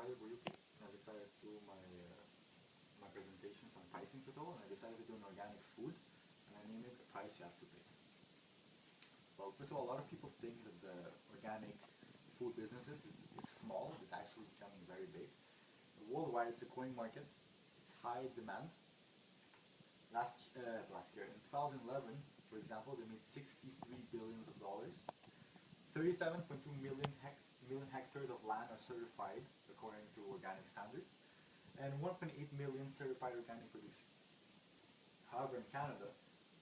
invited Ryuki, and I decided to do my presentations on pricing first of all, and I decided to do an organic food, and I named it The Price You Have to Pay. Well, first of all, a lot of people think that the organic food is small. It's actually becoming very big. Worldwide, it's a growing market. It's high demand. Last year, in 2011, for example, they made $63 billion. 37.2 million hectares of land are certified according to organic standards, and 1.8 million certified organic producers. However, in Canada,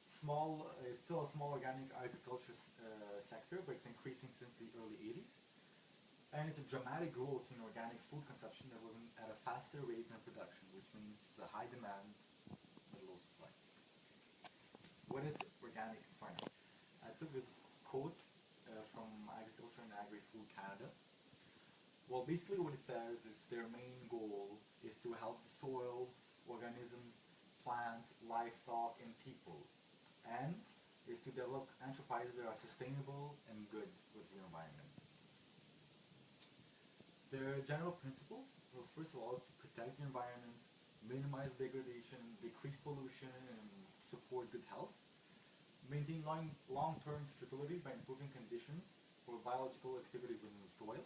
it's still a small organic agriculture sector, but it's increasing since the early 80s. And it's a dramatic growth in organic food consumption that will at a faster rate than production, which means high demand but low supply. What is organic farming? I took this quote from Agriculture and Agri-Food Canada. Well, basically what it says is their main goal is to help the soil, organisms, plants, livestock, and people, and is to develop enterprises that are sustainable and good with the environment. Their general principles, well, first of all, is to protect the environment, minimize degradation, decrease pollution, and support good health. Maintain long-term fertility by improving conditions for biological activity within the soil.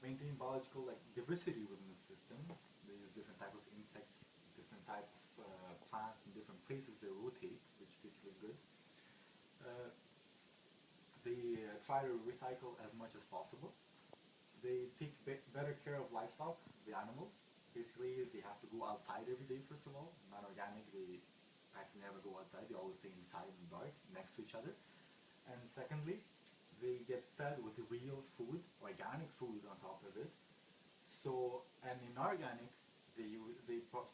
Maintain biological diversity within the system. They use different types of insects, different types of plants in different places they rotate, which is basically good. They try to recycle as much as possible. They take better care of livestock, the animals. Basically, they have to go outside every day, first of all. Non-organic, they actually never go outside. They always stay inside in the dark, next to each other. And secondly, they get fed with real food, organic food on top of it. So, and in organic, they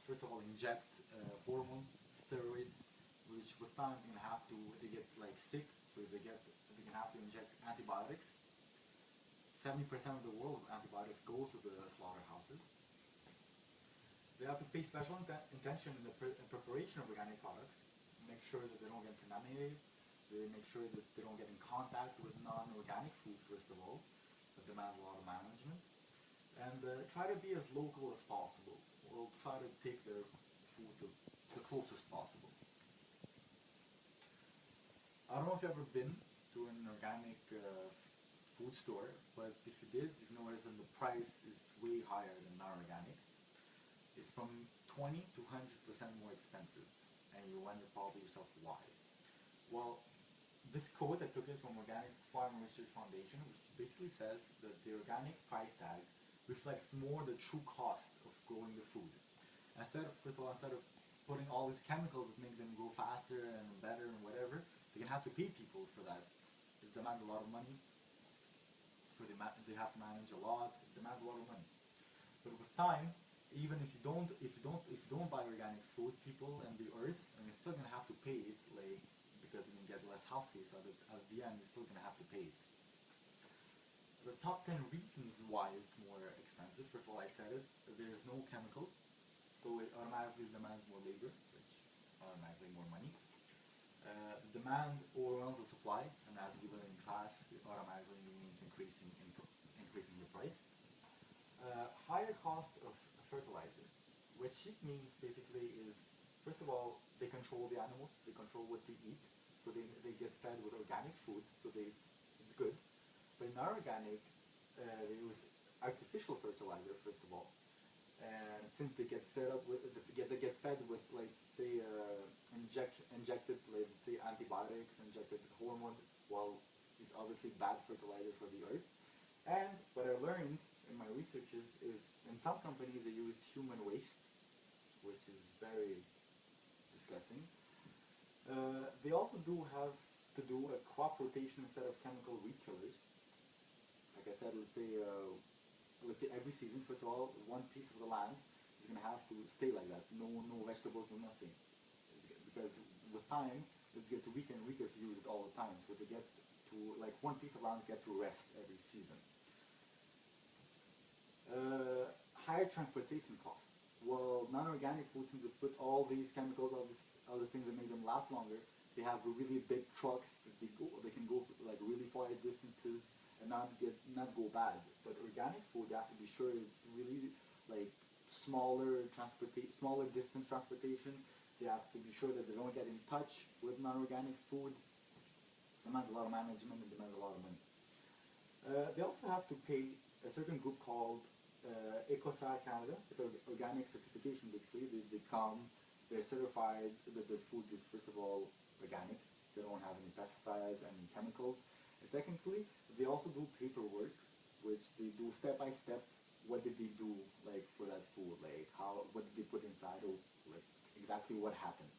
first of all inject hormones, steroids, which with time they get sick, so they can have to inject antibiotics. 70% of the world of antibiotics goes to the slaughterhouses. They have to pay special attention in the preparation of organic products, make sure that they don't get contaminated. They make sure that they don't get in contact with non-organic food, first of all. That demands a lot of management. And try to be as local as possible. We'll try to take their food to the closest possible. I don't know if you've ever been to an organic food store, but if you did, you've noticed that the price is way higher than non-organic. It's from 20 to 100% more expensive, and you wonder probably yourself why. Well, this quote, I took it from Organic Farm Research Foundation, which basically says that the organic price tag reflects more the true cost of growing the food. Instead of putting all these chemicals that make them grow faster and better and whatever, they're gonna have to pay people for that. It demands a lot of money. They have to manage a lot. It demands a lot of money. But with time, even if you don't buy organic food, people and the earth, and you're still gonna have to pay it, because you can get less healthy. So at the end, you're still gonna have to pay it. The top 10 reasons why it's more expensive. First of all, I said it. There's no chemicals, so it automatically demands more labor, which automatically more money. Demand overwhelms the supply, and as we learned in class, it automatically means increasing the price. Higher cost of fertilizer, which it means basically is, first of all, they control the animals, they control what they eat, so they get fed with organic food, so it's good. But in non-organic, they use artificial fertilizer, first of all. And since they get fed with say injected say antibiotics, injected hormones, well, it's obviously bad fertilizer for the earth. And what I learned in my research is in some companies they use human waste, which is very disgusting. They also do have to do a crop rotation instead of chemical weed killers. Like I said, let's say every season, first of all, one piece of the land is going to have to stay like that. No vegetables, no nothing. Because with time, it gets weaker and weaker if you use it all the time. So they get to, one piece of land get to rest every season. Higher transportation costs. Well, non-organic foods, since they put all these chemicals, all these other things that make them last longer, they have really big trucks that they can go really far distances, and not go bad. But organic food, you have to be sure it's really like smaller distance transportation. They have to be sure that they don't get in touch with non-organic food. Demands a lot of management and demands a lot of money. They also have to pay a certain group called EcoSar Canada. It's an organic certification basically. They come, they're certified that their food is first of all organic. They don't have any pesticides, any chemicals. And secondly, they also do paperwork, which they do step by step. What did they do like for that food? Like what did they put inside, or like exactly what happened.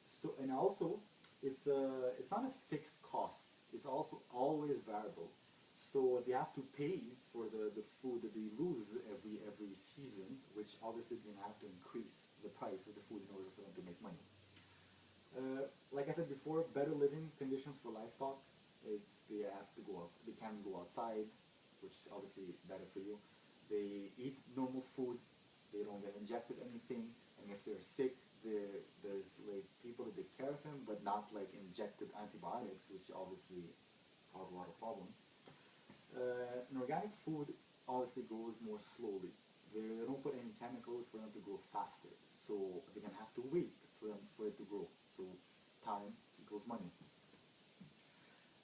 So and also, it's not a fixed cost. It's also always variable. So they have to pay for the food that they lose every season, which obviously they're gonna have to increase the price of the food in order for them to make money. Like I said before, better living conditions for livestock. They have to go out. They can go outside, which is obviously better for you. They eat normal food. They don't get injected anything. And if they're sick, there's like people that take care of them, but not like injected antibiotics, which obviously cause a lot of problems. An organic food obviously grows more slowly. They don't put any chemicals for them to grow faster, so they're gonna have to wait for it to grow. So time equals money.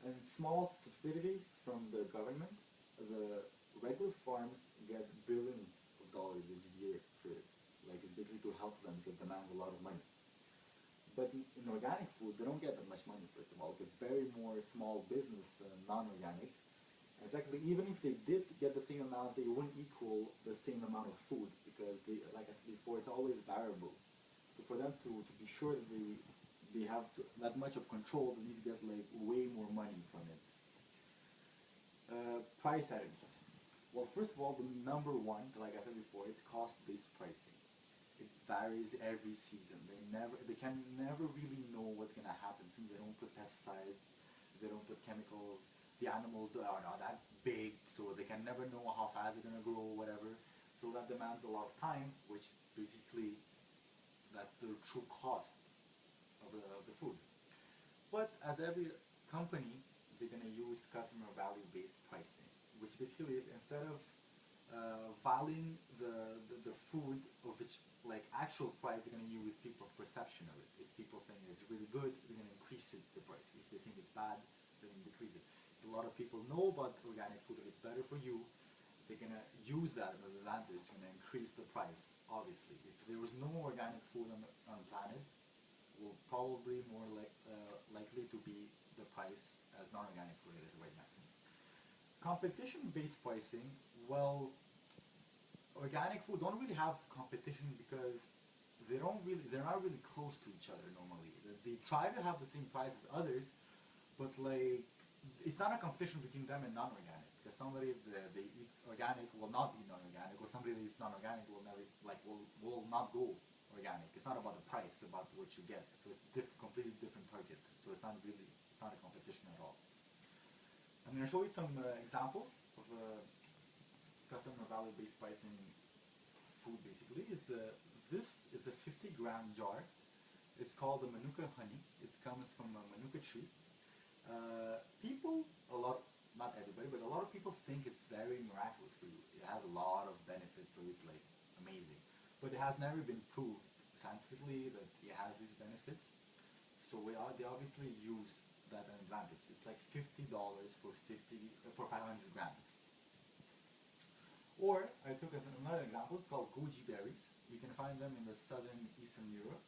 And small subsidies from the government, the regular farms get billions of dollars every year for this. Like it's basically to help them because demand a lot of money. But in organic food, they don't get that much money, first of all, because it's very more small business than non-organic. And secondly, even if they did get the same amount, they wouldn't equal the same amount of food because, like I said before, it's always variable. So for them to be sure that they have that much of control, they need to get like way more money from it. Price strategies. Well, first of all, the number one, like I said before, it's cost-based pricing. It varies every season. They can never really know what's gonna happen since they don't put pesticides, they don't put chemicals. The animals are not that big, so they can never know how fast they're gonna grow or whatever. So that demands a lot of time, which basically that's the true cost of the food. But as every company, they're gonna use customer value-based pricing, which basically is instead of valuing the food of which like actual price, they're gonna use people's perception of it. If people think it's really good, they're gonna increase the price. If they think it's bad, they're gonna decrease it. So a lot of people know about organic food, that it's better for you. They're gonna use that as an advantage, gonna increase the price. Obviously, if there was no organic food on the planet, will probably more likely to be the price as non-organic food is right now. Competition-based pricing, well, organic food don't really have competition because they're not really close to each other normally. They try to have the same price as others, but like it's not a competition between them and non-organic. Because somebody that they eat organic will not eat non-organic, or somebody that eats non-organic will never will not go organic. It's not about the price, it's about what you get. So it's completely different target. So it's not a competition at all. I'm going to show you some examples of customer value-based pricing food. Basically, this is a 50-gram jar. It's called the Manuka honey. It comes from a Manuka tree. People, not everybody, but a lot of people think it's very miraculous for you. It has a lot of benefits for you. It's like amazing, but it has never been proved scientifically that it has these benefits. So they obviously use that an advantage. It's like $50 for 500 grams. Or I took as another example. It's called goji berries. You can find them in the southern Eastern Europe.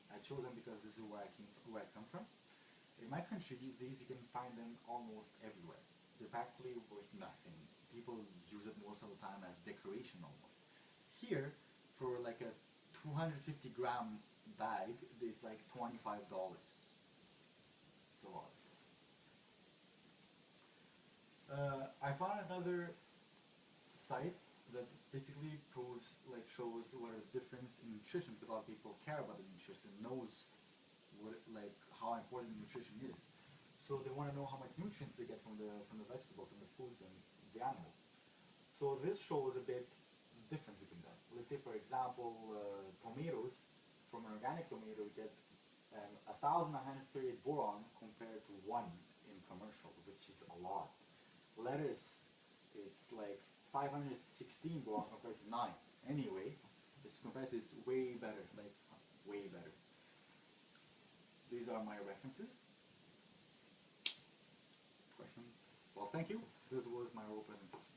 I chose them because this is where I come from. In my country, these you can find them almost everywhere. They're practically worth nothing. People use it most of the time as decoration almost. Here, for like a 250-gram bag, it's like $25. So I found another site that basically shows what a difference in nutrition, because a lot of people care about the nutrition, knows how important nutrition is. So they want to know how much nutrients they get from the vegetables and the foods and the animals. So this shows a bit the difference between them. Let's say, for example, tomatoes. From an organic tomato, you get 1,138 boron compared to 1 in commercial, which is a lot. lettuce, it's like 516 baht compared to 9. Anyway, this comparison is way better, like way better. These are my references. Question. Well, thank you. This was my whole presentation.